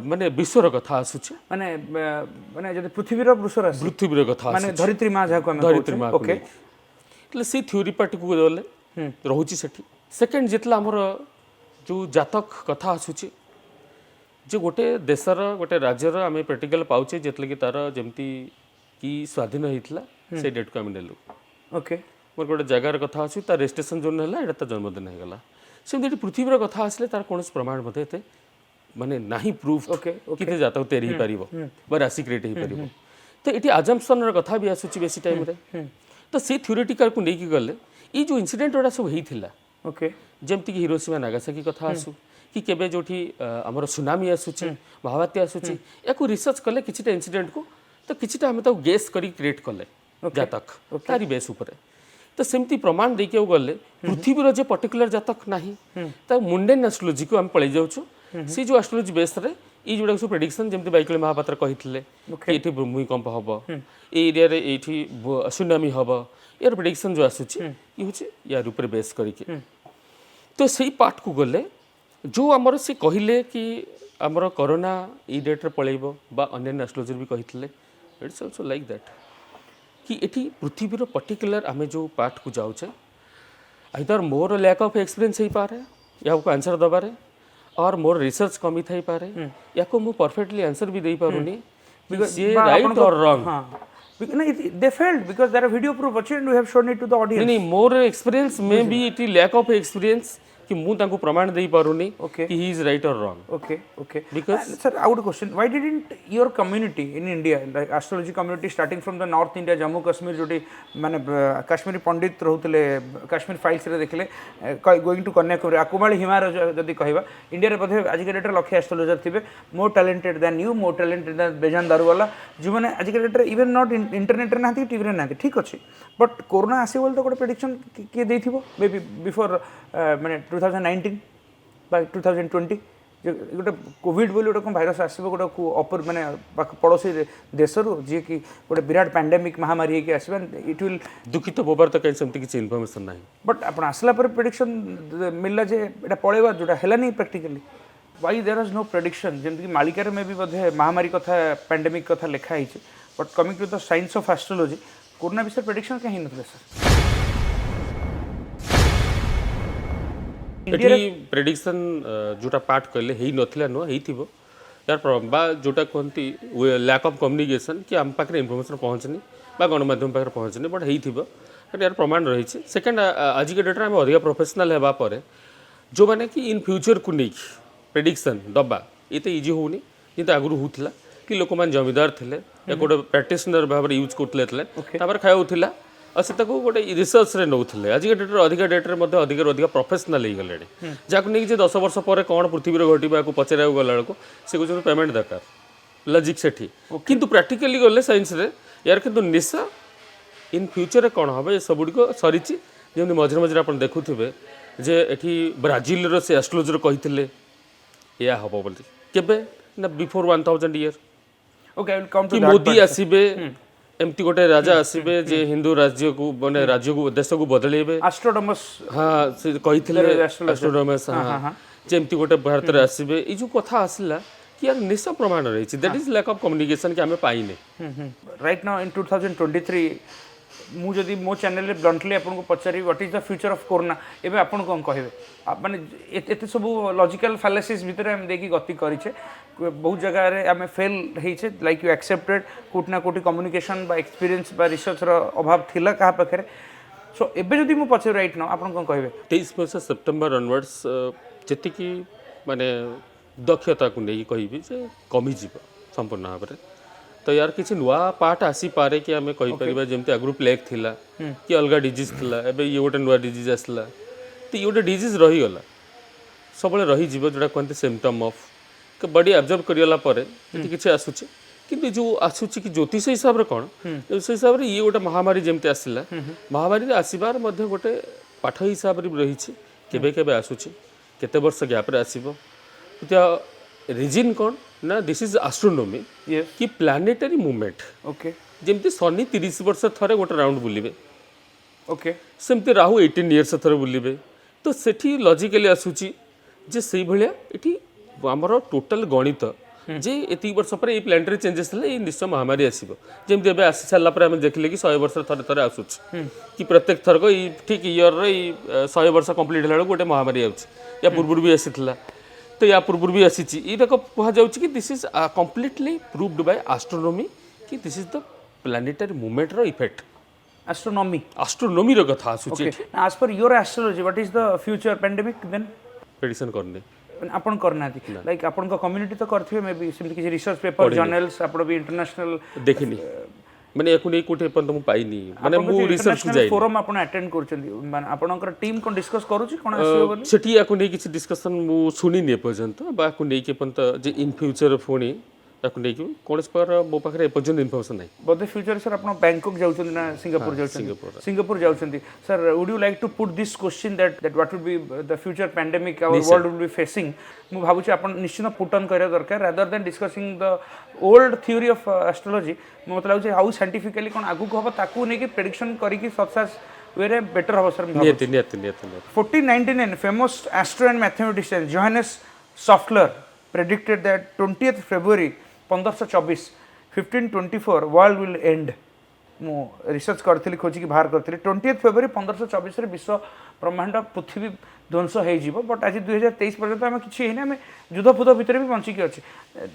माने विश्वर कथा आसुचे माने माने जदि पृथ्वीर वृष राशि पृथ्वीर कथा माने धरित्री माँ जाको हम धरित्री माँ ओके એટલે ସେ থিওরি ପାର୍ଟିକୁ ଗଲେ ରହୁଛି ସେଠି ସେକେଣ୍ଡ ଯେତେବେଳେ ଆମର ଯେଉଁ ଜାତକ କଥା ଆସୁଛି ଯେ ଗୋଟେ ଦେଶର ଗୋଟେ ରାଜ୍ୟର ଆମେ ପ୍ରାକ୍ଟିକାଲ ପାଉଛେ ଯେତେବେଳେ କି ତାର ଯେମିତି କି ସ୍ୱାଧୀନ ହେଇଥିଲା ସେ ଡେଟ୍କୁ ଆମେ ନେଲୁ ओके ମୋର ଗୋଟେ ଜାଗାର କଥା ଅଛି ତା ରେଜିଷ୍ଟ୍ରେସନ ଯୋନ ହେଲା ଏଇଟା ତା ଜନ୍ମଦିନ ହେଇଗଲା ସେମିତି ଏଠି ପୃଥିବୀର କଥା ଆସିଲେ ତାର କୌଣସି ପ୍ରମାଣ ମଧ୍ୟ ଏତେ ମାନେ ନାହିଁ ପ୍ରୁଫ୍ କେତେ ଜାତକ ତିଆରି ହେଇପାରିବ ବା ରାଶି କ୍ରିଏଟ୍ ହେଇପାରିବ ତ ଏଠି ଆଜମ୍ପସନର କଥା ବି ଆସୁଛି ବେଶୀ ଟାଇମ୍ରେ ତ ସେ ଥିଓରିଟିକାଲକୁ ନେଇକି ଗଲେ ଏଇ ଯେଉଁ ଇନସିଡେଣ୍ଟ ଗୁଡ଼ା ସବୁ ହେଇଥିଲା ओके ଯେମିତିକି ହିରୋସୀମା ନାଗାସାକି କଥା ଆସୁ କି କେବେ ଯେଉଁଠି ଆମର ସୁନାମି ଆସୁଛି ମହାବାତ୍ୟା ଆସୁଛି ୟାକୁ ରିସର୍ଚ୍ଚ କଲେ କିଛିଟା ଇନସିଡେଣ୍ଟକୁ ତ କିଛିଟା ଆମେ ତାକୁ ଗେସ୍ କରି କ୍ରିଏଟ୍ କଲେ ଜାତକ ତାରି ବେସ୍ ଉପରେ ତ ସେମିତି ପ୍ରମାଣ ଦେଇକି ଆଉ ଗଲେ ପୃଥିବୀର ଯେ ପର୍ଟିକୁଲାର ଜାତକ ନାହିଁ ତା ମୁଣ୍ଡେନ୍ ଆଷ୍ଟ୍ରୋଲୋଜିକୁ ଆମେ ପଳେଇ ଯାଉଛୁ ସେ ଯେଉଁ ଆଷ୍ଟ୍ରୋଲୋଜି ବେସ୍ରେ ଏଇ ଯୋଉଟା ସବୁ ପ୍ରେଡିକ୍ସନ୍ ଯେମିତି ବାଇକଳି ମହାପାତ୍ର କହିଥିଲେ କି ଏଠି ଭୂମିକମ୍ପ ହେବ ଏଇ ଏରିଆରେ ଏଇଠି ସୁନାମି ହେବ ୟାର ପ୍ରେଡିକ୍ସନ୍ ଯେଉଁ ଆସୁଛି ଇଏ ହେଉଛି ୟାର ଉପରେ ବେସ୍ କରିକି ତ ସେଇ ପାର୍ଟକୁ ଗଲେ ଯେଉଁ ଆମର ସେ କହିଲେ କି ଆମର କରୋନା ଏଇ ଡେଟ୍ରେ ପଳେଇବ ବା ଅନ୍ୟାନ୍ୟ ଆଷ୍ଟ୍ରୋଲୋଜର ବି କହିଥିଲେ ଇଟ୍ସ ଅଲସୋ ଲାଇକ୍ ଦ୍ୟାଟ୍ कि एठी पृथ्वीर पर्टिकुलर आमे जो पार्ट को जाऊे either more lack of experience हो पारे या आंसर दबारे और मोर रिसर्च कमी थी पारे या मु परफेक्टली आंसर भी दे पारुनी ये राइट और wrong they failed because there are video proof and we have shown it to the audience नहीं मोर एक्सपीरियंस में भी इट लैक ऑफ एक्सपीरियंस कि मु तांको प्रमाण दे पारुनी कि ही इज राइट और wrong okay okay Because- sir I would question why didn't your community in India like astrology community starting from the north India Jammu Kashmir जोटी माने कश्मीरी पंडित रहउतले कश्मीर फाइल्स रे देखले गोइंग टू कन्याकुमारी अकुमाली हिमार जदी कहबा इंडिया रे बधे आज के डेट रे लक्ष्य एस्ट्रोलॉजर थिबे more talented than you more talented than Bejan Daruwalla जो माने आज के डेट रे इवन नॉट इंटरनेट रे नाथि टीवी रे नाथि ठीक अछि बट कोरोना आसी बोल तो गोटे प्रेडिक्शन के देथिबो मे बी बिफोर माने 2019 बाय 2020 जो गोटे कोविड बोली गोटे भाइरस आसो गोटे अपर माने पड़ोसी देशरू जी कि गोटे विराट पैंडेमिक महामारी होगी आसवा इट विल दुखित होबार तो कहीं सेमती किसी इनफॉरमेशन नहीं बट आप आसला पर प्रेडिक्शन मिलला जे एटा पळेबा जोटा हैला नहीं practically why there is no prediction जेमति कि मालिकार में भी बोधे महामारी कथा पैंडेमिक कथा लिखा है but coming to the science of astrology corona विषय प्रेडिक्शन कहीं नथले सर एठी प्रेडिक्शन जोटा पार्ट कहले हेई नथिला नो हेइथिबो यार प्रॉब्लम बा जोटा कोनती लैक ऑफ कम्युनिकेशन कि हम पाखरे इन्फॉर्मेशन पहुंचनी बा गणमाध्यम पाखरे पहुंचनी बट हेइथिबो यार प्रमाण रही है सेकेंड आज के डेट्रे आम अधिक प्रोफेशनल होगा पर जो मैंने कि इन फ्यूचर को नहीं प्रेडिक्शन दबा ये तो इजी होनी जिते आगुरी होता कि लोक मैंने जमीदार थे या गोटे प्रैक्टिशनर भाव में यूज करते खाऊला और से गोटे रिसर्च रे नौले आज के डेट्रे अधिक डेट्रे अधिक प्रोफेशनल हो गले जहाँ नहीं 10 वर्ष पर कौन पृथ्वी घटवा पचार गला बेलू से कुछ पेमेंट दरकार लजिक से कितु प्राक्टिकली गले साइंस रे यार किंतु निशा इन फ्यूचर कौन हम ये सबुक सरी जमी मझे मझे आप देखुवे जे एठी ब्राजिल से एस्ट्रोलॉजर कहते या हम बोली केबे ना before 1000 year okay I will come to कि मोदी आसीबे एमती गोटे राजा आसीबे जे हिंदू राज्य को माने राज्य को देश को बदलेबे एस्ट्रोनॉमस हाँ से कहते Astrologer. एस्ट्रोनॉमर्स हाँ जेमती गोटे भारत रे आसीबे ई जो कथा आसला कि यार निश्चय प्रमाण रही that is lack of communication कि आमे पाइने राइट नाउ इन 2023 मु जदि मो चैनल रे ब्लंटली आपन को पचारि what is the future of corona एबे आपन कोन कहबे माने एते सब लॉजिकल फैलेसिस भीतर हम देखि गति करिछे बहुत जगह रे हमें फेल हेइछे लाइक यू एक्सेप्टेड कोटना कोटी कम्युनिकेशन बा एक्सपीरियंस बा रिसर्च रो अभाव थिला कहा पाखरे सो एबे जदि मु पचारि राइट नाउ आपन कोन कहबे 23 सेप्टेम्बर ऑनवर्ड्स जेति कि माने दक्षता को नहीं कहबी जे कमी जीव संपूर्ण भाव में तो यार किसी नुआ पार्ट आसी पारे कि आमे कहि परिबा जेमते आगु प्लेग थिला कि अलगा डिजीज थिला एबे ये गोटे नुआ डिजीज आसला तो ये गोटे डिजीज रही गला सब रही जीव जोटा कहते सिम्पटम ऑफ कि बॉडी एब्जॉर्ब करियला परे जति किछि आसुछि किंतु जो आसुछि कि ज्योतिष हिसाब रे कोन ज्योतिष हिसाब रे ये गोटे महामारी जेमते आसिला महामारी रे आसीबार मध्ये गोटे पाठ हिसाब रे रही छि केबे केबे आसुछि केते वर्ष गैप रे आसीबो रीजन कौन ना दिस इज एस्ट्रोनॉमी Yes. कि प्लानेटरी मूवमेंट ओके जमती शनि 30 वर्ष थरे गोटे राउंड बुलिबे ओके सेमती राहु 18 इयर्स थरे बुलिबे तो सेठी लॉजिकली आसुची जे सेई भलिया एठी हमर टोटल गणित जे एति वर्ष पर ए प्लानेटरी चेंजेस हले निश्चय महामारी आसीबो जेमती एबे आसी साला पर हम देखले कि 100 वर्ष थरे थरे आसुच कि प्रत्येक थर को ठीक ईयर रे 100 वर्ष कंप्लीट हला गोटे महामारी आउची या पूर्व भी आसीथला तो या पूर्व भी आसीची ई देखो कहा जाउची कि this is completely proved by astronomy कि this is the planetary movement रो इफेक्ट एस्ट्रोनॉमी रो कथा आसुची okay as per your astrology what is the future pandemic then prediction करने आपण करना लाइक आपण का कम्युनिटी तो करथिबे मे बी सिम्पली किसी रिसर्च पेपर जर्नल्स आपण भी इंटरनेशनल देखिनी माने एको नै कोठे पण तुम पाइनी माने मु रिसर्च को जाई फोरम आपण अटेंड करचंदी माने आपणकर टीम कोन डिस्कस करूची कोन आसीयो बोली सेठी एको नै किछि डिस्कशन मु सुनी नै पर्यंत बा को नै के पण जे इन फ्यूचर फोनी ताकू नै कि कोनस पर मो पाखरे पर्यंत इन्फॉर्मेशन नै बोधे फ्यूचर सर आपण बैंकॉक जाउचंदी ना सिंगापुर जाउचंदी सिंगापुर जाउचंदी sir would you like to put this question that what would be the future pandemic our world will be facing मु भाबुची आपण निश्चित पुट ऑन करे दरकार rather than discussing the old theory of astrology मत लागुची हाउ साइंटिफिकली कोन आगु को हबो ताकू नै कि प्रेडिक्शन करी कि सक्सेस वेरे बेटर हबो सर नियति 1499 famous astro and mathematician Johannes Softler predicted that 20th February 1524 1524 world will end मु रिसर्च करथिली खोजी कि बाहर करथिली 20th February 1524 रे विश्व ब्रह्मांड पृथ्वी ध्वंस हो जिवो बट आज 2023 पर्यंत हम किछि हेने हम युद्ध फुद्ध भितर भी बंची कि अछि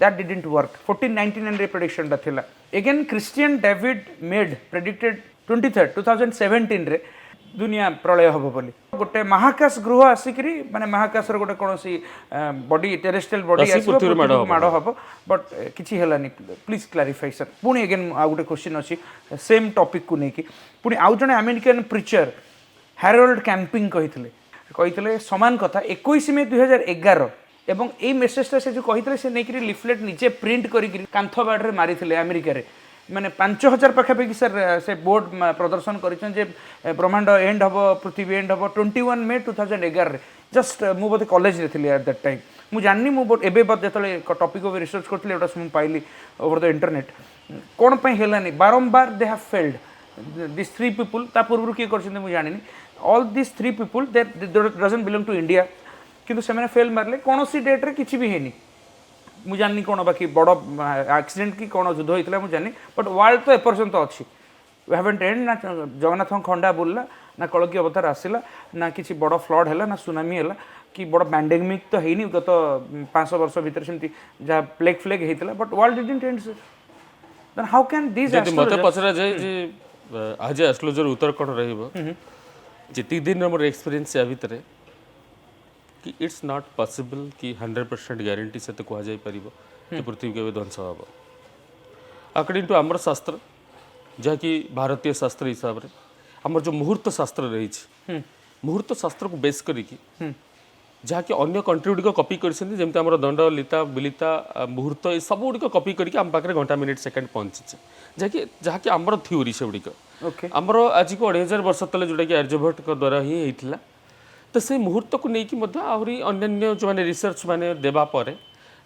दैट डिडंट वर्क 1499 रे प्रेडिक्शन दा थिला again Christian David made predicted 23rd 2017 रे दुनिया प्रलय हबो बोली गोटे महाकाश गृह आसिकरी माने महाकाश रो गोटे कोनोसी बॉडी टेरेस्ट्रियल बॉडी आसी माडो हबो बट किछि हेलानी प्लीज क्लैरिफाई सर पुनी अगेन आ गोटे क्वेश्चन अछि सेम टॉपिक को नेकी पुनी आउ जने अमेरिकन प्रीचर हैरोल्ड कैंपिंग कहितले समान कथा 21 मई 2011 एवं ए मेसेजटा से जो कहितले से नेकरी लिफलेट नीचे प्रिंट करी कांथ बाड़ रे मारिथिले अमेरिका रे माने 5000 पाखापाखि सर से बोर्ड प्रदर्शन करिछन जे ब्रह्मांड एंड हबो पृथ्वी एंड हबो 21 मई 2011 रे जस्ट मु बोते कॉलेज रे थिले एट दैट टाइम मु जाननी मु एबे बत जतले टॉपिक ओवर रिसर्च करथिले एटा सम पाइली ओवर द इंटरनेट कोन पय हेलानी बारंबार they have failed this three people ता पूर्व के करछन मु जानिनी all this three people they doesn't belong to India किंतु से माने फेल मारले कोनोसी डेट रे किछि भी हेनी मु जाननी कोन बाकी बड़ एक्सीडेंट की कोन युद्ध होइतला मु जाननी बट वर्ल्ड तो एपर्यंत अछि वी हैवंट एंड ना जगन्नाथ खंडा बोलला ना कलकी अवतार आसिला ना किछि बड़ फ्लड हैला ना सुनामी हैला कि बड़ पैंडेमिक तो हेनी गत 500 वर्ष भीतर सेमती जा प्लेग फ्लेग हेतिला but world didn't end then how can this मते पचरा जाय जे आज एस्ट्रोलॉजर उत्तर कोन रहइबो जति दिन हमर एक्सपीरियंस या भीतर कि इट्स नॉट पॉसिबल कि 100% गारंटी से तो कह जाई परिबो कि पृथ्वी के ध्वंस हबो अकॉर्डिंग टू हमर शास्त्र जहाँ कि भारतीय शास्त्र हिसाब रे हमर जो मुहूर्त शास्त्र रही मुहूर्त शास्त्र को बेस करिकी जहाँ कि अन्य कंट्री गुड़िक कॉपी करछन जेमते हमर दंड लिता बिलिता मुहूर्त ए सब गुड़िक कॉपी करिकी हम पाखरे घंटा मिनिट सेकंड पहुंची जहाँ कि हमर थ्योरी से गुड़िक हमर आज को 2500 वर्ष तले जोटा कि आर्यभट्ट के द्वारा ही हेतिला तो से मुहूर्त को लेकिन आहरी अन्य जो मैंने रिसर्च मैंने देवा परे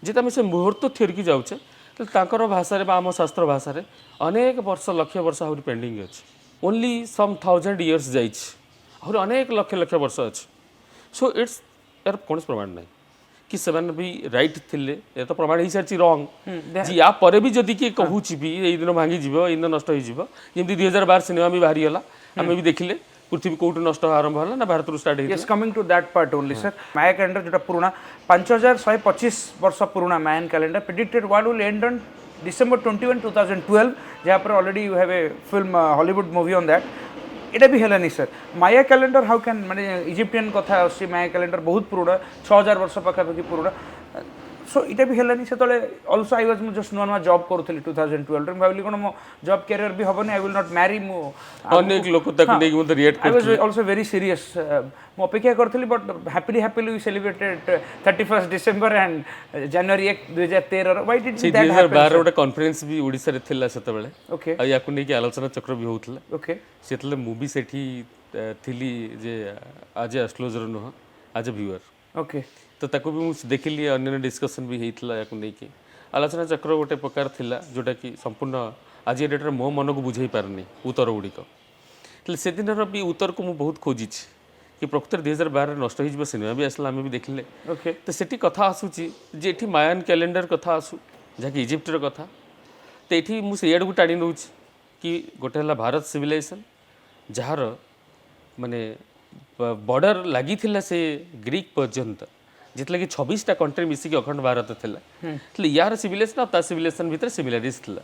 जे से मुहूर्त थ्योरी की जाऊे तो भाषा आम शास्त्र भाषा अनेक वर्ष लक्ष वर्ष आहरी पेंडिंग अच्छी ओनली सम 1000 इयर्स जाइए अनेक लक्ष लक्ष वर्ष अच्छी सो इट्स यार कौन प्रमाण ना कि से भी राइट थिले ये तो प्रमाण हो सारी रंग जी या परे भी जदि किए कहूँ भी ये दिन भांगी ये दिन नष्ट हो जमी 2012 सिनेमा भी बाहरी गला आम भी देखिले पृथ्वी कोठु नष्ट आरंभ होला ना Bharat start yes coming to that part only sir Maya calendar जोटा पुराना 5125 वर्ष पुराना Mayan calendar predicted world will end on December 21 2012 जहाँ पर already you have a film Hollywood movie on that एटा भी हेलानी sir Maya calendar how can माने इजिप्टियन कथा आसी माया कैलेंडर बहुत पुराना 6000 वर्ष पाखापाखि पुराना सो इटा भी हेलानी से तले आल्सो आई वाज जस्ट नुआ जॉब करूथली 2012 रे भाबली कोन मो जॉब कैरियर भी हबनी आई विल नॉट मैरी मो अनेक लोक तक नै मो react I was also very serious मो अपेक्षा करथली but happily we celebrated 31st December and January 1 2013 why did that happen 2012 रे कॉन्फ्रेंस भी ओडिसा रे थिला सेते बेले ओके आ याकु नै कि आलोचना चक्र भी होउतला ओके सेतले मूवी सेठी थिली जे आज एस्ट्रोलॉजर न आज व्यूअर ओके तो ताको भी मुझे देखिली अन्य डिस्कशन भी होता या नहीं कि आलोचना चक्र गोटे प्रकार थिला जोटा कि संपूर्ण आज डेट्रे मो मन को बुझे पारनी उत्तर गुड़िक से दिन भी उत्तर को मुझे बहुत खोजी कि प्रकृत 2012 नष्ट हो सिनेमा भी आसला आम भी देखले ओके तो सेठी कथा आसूची जे एठी मायान कैलेंडर कथा आसू जहाँकि इजिप्टर कथा तो ये मुझे को टाणी नौ कि गोटे है भारत सिविलाइजेशन जार माने बॉर्डर लगी से ग्रीक पर्यंत जितने कि 26टा कंट्री मिसिक अखंड भारत था यार सिविलाइजेशन और सिविलाइजेशन भितर सिमिलारिज था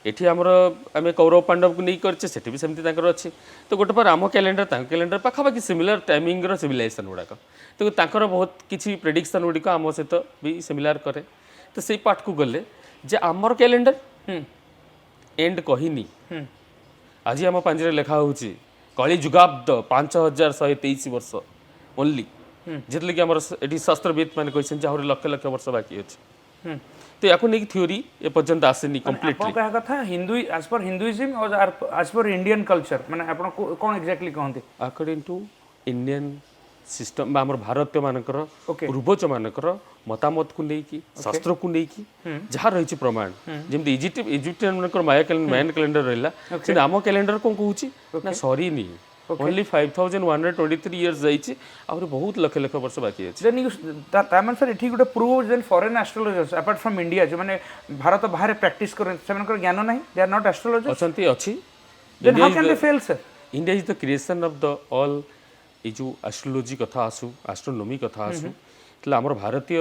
ये आमर आम कौरव पांडव को नहीं करचे सेठी भी सेमती अच्छी तो गोटे पर आम कैलेंडर कैलेंडर पाखापाखि सिमिलर टाइमिंग सिविलाइजेशन गुड़ाक तो तांकर बहुत किसी प्रेडिक्शन गुड़िक आम सहित भी सिमिलार करे तो से पार्ट को गले जे आमर कैलेंडर एंड कहीनी आज आम पांजरे लिखा हो कली जुगाब्द 5123 वर्ष ओनली जितने कि आम ये शास्त्रविद मैंने कहते हैं लक्ष लक्ष वर्ष बाकी अच्छे तो या नहीं थ्योरी ए पर्यंत आसेनी कंप्लीटली कहा कथा हिंदू एज पर हिंदुइज्म और एज पर इंडियन कल्चर माने आपण कोन एग्जैक्टली कहंती अकॉर्डिंग टू इंडियन सिस्टम आम भारतीय मानकर Okay. पूर्वज मानकर मतामत को लेकिन शास्त्र को लेकिन जहाँ रही प्रमाण जमी इजिप्टियन मानकर मायन कैलेंडर रहा आम कैलेंडर कौन कहूँ ना सरी नहीं ओनली 5123 इयर्स जाइए आहुरी बहुत लक्ष लक्ष वर्ष बाकी अच्छे देन यू तामन सर एठी गुटे prove then foreign astrologers apart from India जो माने भारत बाहर प्रैक्टिस करें सेमनकर ज्ञान नहीं दे आर नॉट एस्ट्रोलॉजर्स अच्छी अच्छी then how can they fail sir India is the creation of the all ये जो एस्ट्रोलोजी कथा आसू एस्ट्रोनोमी कथा आसू तो आमर भारतीय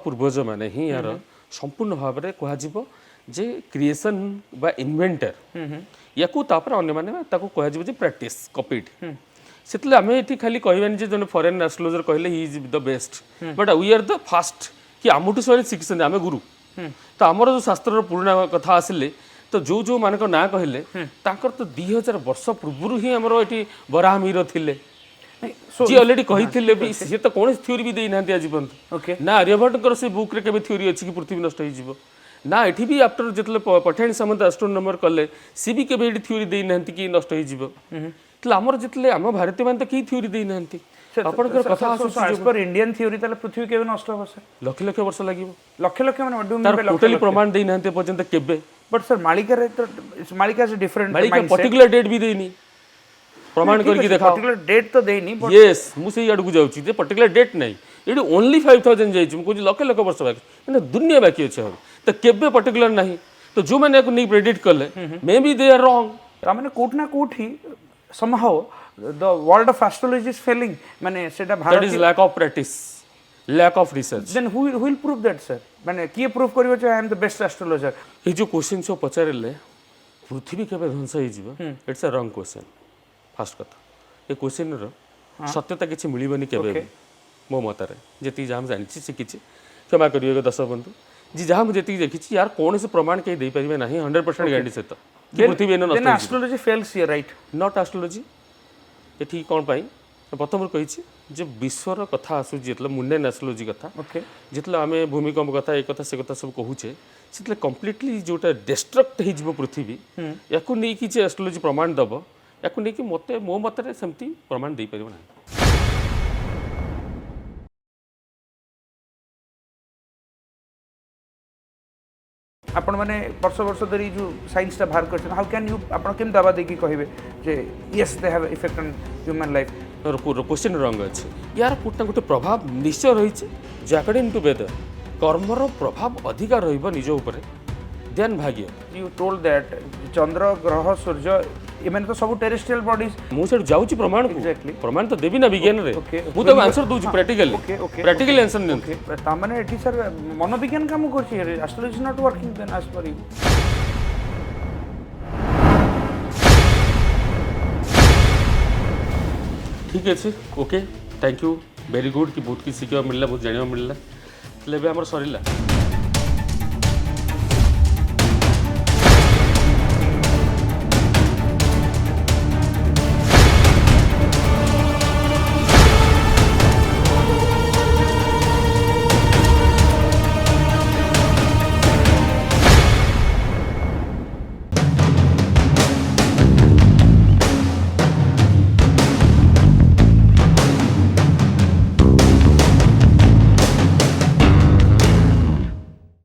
पूर्वज मैंने ही यार संपूर्ण भाव में कह जे क्रिएशन बा इन्वेंटर या अन्य मैंने कह प्रैक्टिस कपीड से आम ये खाली कहबानी जो फॉरेन एस्ट्रोलॉजर कहले he is the best but we are the fast कि आमठू से शिखी आम गुरु तो आमर जो शास्त्र पुराणा कथा आसिले तो जो जो मान ना कहले तो 2000 वर्ष पूर्व ही आमर ये बराहमीर थिले जी ऑलरेडी कही भी सी तो कौन थ्योरी भी देना आज पर्यंत ना आर्यभट्ट से बुक रे थ्योरी अच्छी कि पृथ्वी नष्ट हो ना ये भी आफ्टर जो पठाणी सामंत एस्ट्रोनॉमर कले सी भी केबे थ्योरी देना कि नष्ट हो आमर जितले आम भारतीय मान तो कई थ्योरी देना आपनकर कथा एज पर इंडियन थ्योरी ताले पृथ्वी केबे नष्ट हो सर लक्ष लक्ष वर्ष लागिवो लक्ष लक्ष माने व्हाट डू तार टोटली प्रमाण देना पर्यंत केबे बट सर मालिका रे तो मालिका से डिफरेंट मालिका पर्टिकुलर डेट भी देनी प्रमाण करके देखा पर्टिकुलर डेट तो देनी यस मुझे आड़ को जाऊँ पर्टिकुलर डेट नहीं ये ओनली 5000 जाइए लक्ष लक्ष वर्ष बाकी दुनिया बाकी अच्छे हम तो केबे पर्टिकुलर नहीं तो जो मैंने नहीं प्रेडिक्ट कले may be they are wrong माने कोट ना कोट ही somehow the world of astrology is failing माने सेटा that Bharat is lack of practice lack of research then who will prove that sir माने किए प्रूव करिवो जे I am the best astrologer ये जो क्वेश्चन सब पचारे पृथ्वी केबे ध्वंस हो it's a wrong question first कथा ये क्वेश्चन रो सत्यता किसी मिलबनी केबे मो मतरे जति जाम जानि शिखी क्षमा करिए दर्शक बंधु जी जहाँ मुझे देखी यार कौन से प्रमाण कहीं दे पारे ना 100% गारंटी सहित पृथ्वी then astrology fails here right not astrology ये कौन पाई प्रथम कही जे विश्वर कथा आसू जितले मुंडेन एस्ट्रोलोजी कथा okay जितले आम भूमिकंप कथा एक कथा से कथा सब कहूचे से कम्प्लीटली जोटा डिस्ट्रक्ट हो पृथ्वी या नहीं कि एस्ट्रोलोजी प्रमाण दब या नहीं कि मत मो मतरे सेमती प्रमाण दे पारिबो ना आपण माने वर्ष वर्ष धरी जो साइंस ता बाहर करछन हाउ कैन यू आपण केम दावा देकी कहबे जे yes they have effect on human life question रंग अच्छे यार गोटे गोटे प्रभाव निश्चय रही जे अकॉर्डिंग टू वेदर कर्मर प्रभाव अधिका रहिबो निज ऊपर देन भाग्य यू टोल्ड दैट चंद्र ग्रह सूर्य इमेन तो सब टेरेस्ट्रियल बॉडीज मुझे जाऊँगी प्रमाण Exactly. प्रमाण तो देवी ना विज्ञान रे मुझे आंसर दूची प्रैक्टिकल प्रैक्टिकल आंसर नहीं ता माने एठी सर मनोविज्ञान काम करछि astrology is not working then as per you ठीक अच्छे okay thank you very good कि बहुत किसी सीखा मिलला बहुत जाना मिलला आम सरला